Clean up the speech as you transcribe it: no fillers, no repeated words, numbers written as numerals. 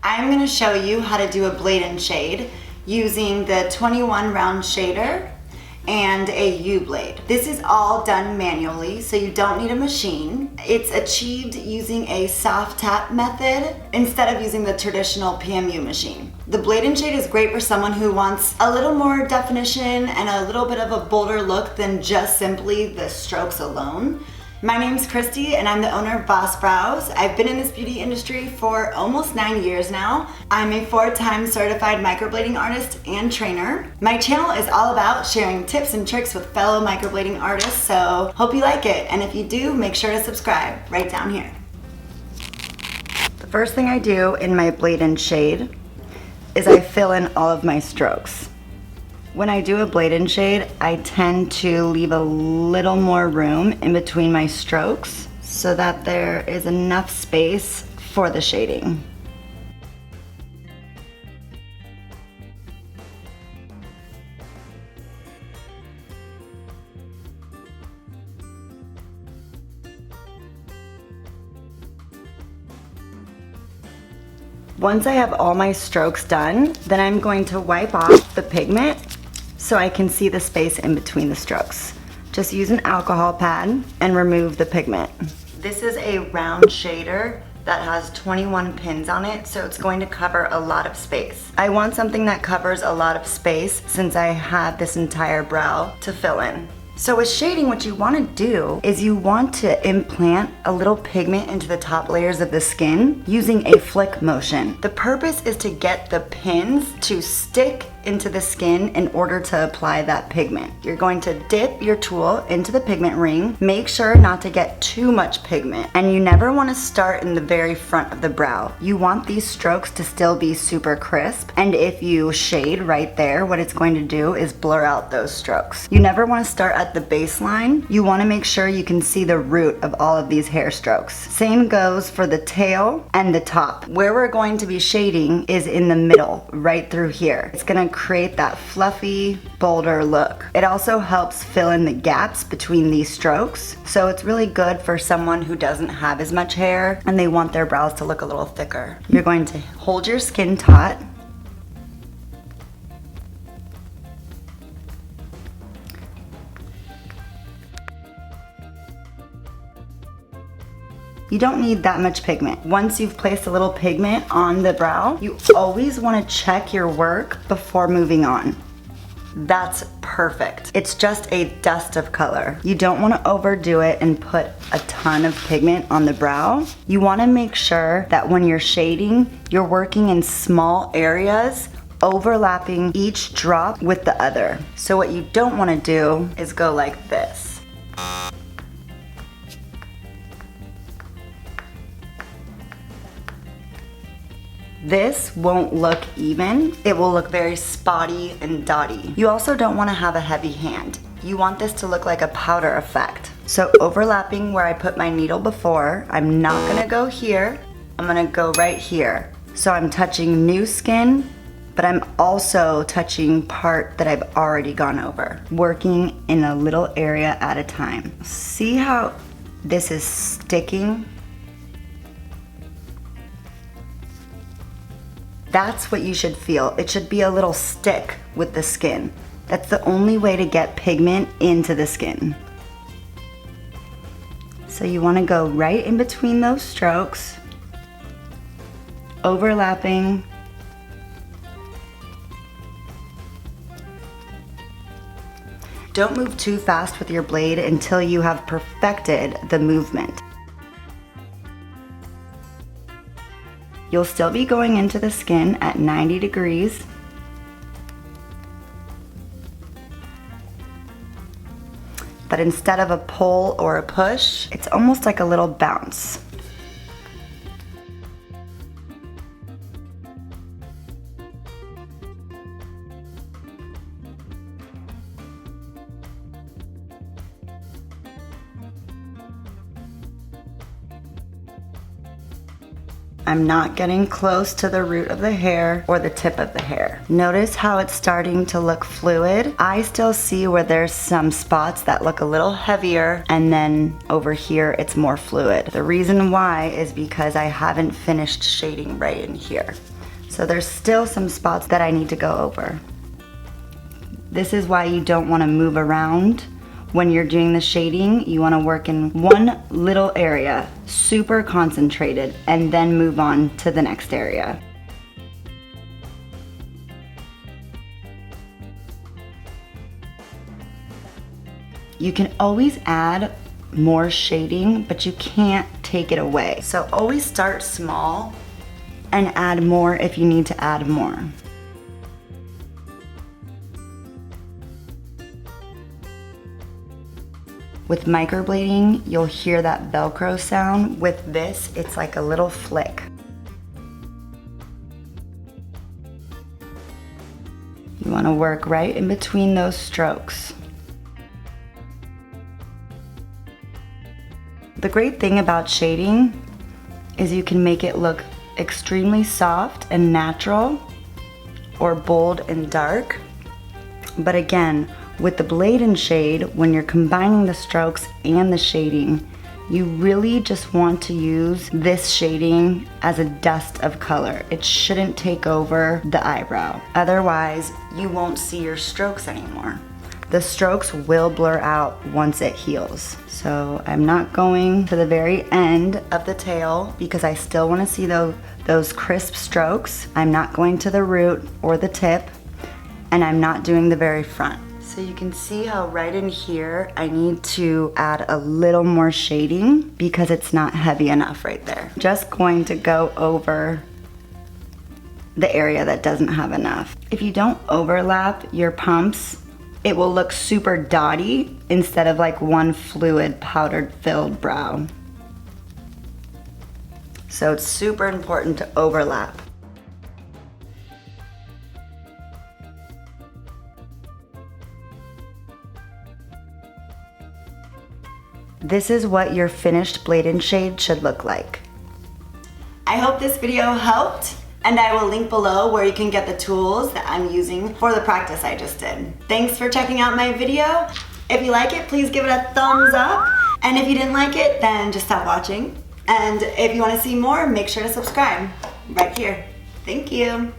I'm going to show you how to do a blade and shade using the 21 round shader and a U-blade. This is all done manually, so you don't need a machine. It's achieved using a soft tap method instead of using the traditional PMU machine. The blade and shade is great for someone who wants a little more definition and a little bit of a bolder look than just simply the strokes alone. My name's Christy and I'm the owner of Boss Brows. I've been in this beauty industry for almost 9 years now. I'm a 4-time certified microblading artist and trainer. My channel is all about sharing tips and tricks with fellow microblading artists, so hope you like it. And if you do, make sure to subscribe right down here. The first thing I do in my blade and shade is I fill in all of my strokes. When I do a blade and shade, I tend to leave a little more room in between my strokes so that there is enough space for the shading. Once I have all my strokes done, then I'm going to wipe off the pigment so I can see the space in between the strokes. Just use an alcohol pad and remove the pigment. This is a round shader that has 21 pins on it, so it's going to cover a lot of space. I want something that covers a lot of space since I have this entire brow to fill in. So with shading, what you want to do is you want to implant a little pigment into the top layers of the skin using a flick motion. The purpose is to get the pins to stick into the skin in order to apply that pigment. You're going to dip your tool into the pigment ring. Make sure not to get too much pigment, and you never want to start in the very front of the brow. You want these strokes to still be super crisp, and if you shade right there, what it's going to do is blur out those strokes. You never want to start at the baseline. You want to make sure you can see the root of all of these hair strokes. Same goes for the tail and the top. Where we're going to be shading is in the middle, right through here. It's going to create that fluffy, bolder look. It also helps fill in the gaps between these strokes, so it's really good for someone who doesn't have as much hair and they want their brows to look a little thicker. You're going to hold your skin taut. You don't need that much pigment. Once you've placed a little pigment on the brow, you always want to check your work before moving on. That's perfect. It's just a dust of color. You don't want to overdo it and put a ton of pigment on the brow. You want to make sure that when you're shading, you're working in small areas, overlapping each drop with the other. So what you don't want to do is go like this. This won't look even. It will look very spotty and dotty. You also don't want to have a heavy hand. You want this to look like a powder effect. So overlapping where I put my needle before, I'm not gonna go here, I'm gonna go right here. So I'm touching new skin, but I'm also touching part that I've already gone over, working in a little area at a time. See how this is sticking? That's what you should feel. It should be a little stick with the skin. That's the only way to get pigment into the skin. So you want to go right in between those strokes, overlapping. Don't move too fast with your blade until you have perfected the movement. You'll still be going into the skin at 90 degrees. But instead of a pull or a push, it's almost like a little bounce. I'm not getting close to the root of the hair or the tip of the hair. Notice how it's starting to look fluid. I still see where there's some spots that look a little heavier, and then over here it's more fluid. The reason why is because I haven't finished shading right in here. So there's still some spots that I need to go over. This is why you don't want to move around. When you're doing the shading, you want to work in one little area, super concentrated, and then move on to the next area. You can always add more shading, but you can't take it away. So always start small and add more if you need to add more. With microblading, you'll hear that Velcro sound. With this, it's like a little flick. You want to work right in between those strokes. The great thing about shading is you can make it look extremely soft and natural, or bold and dark. But again, with the blade and shade, when you're combining the strokes and the shading, you really just want to use this shading as a dust of color. It shouldn't take over the eyebrow. Otherwise, you won't see your strokes anymore. The strokes will blur out once it heals. So I'm not going to the very end of the tail because I still want to see those crisp strokes. I'm not going to the root or the tip, and I'm not doing the very front. So you can see how right in here, I need to add a little more shading because it's not heavy enough right there. Just going to go over the area that doesn't have enough. If you don't overlap your pumps, it will look super dotty instead of like one fluid powdered filled brow. So it's super important to overlap. This is what your finished blade and shade should look like. I hope this video helped, and I will link below where you can get the tools that I'm using for the practice I just did. Thanks for checking out my video. If you like it, please give it a thumbs up. And if you didn't like it, then just stop watching. And if you want to see more, make sure to subscribe right here. Thank you.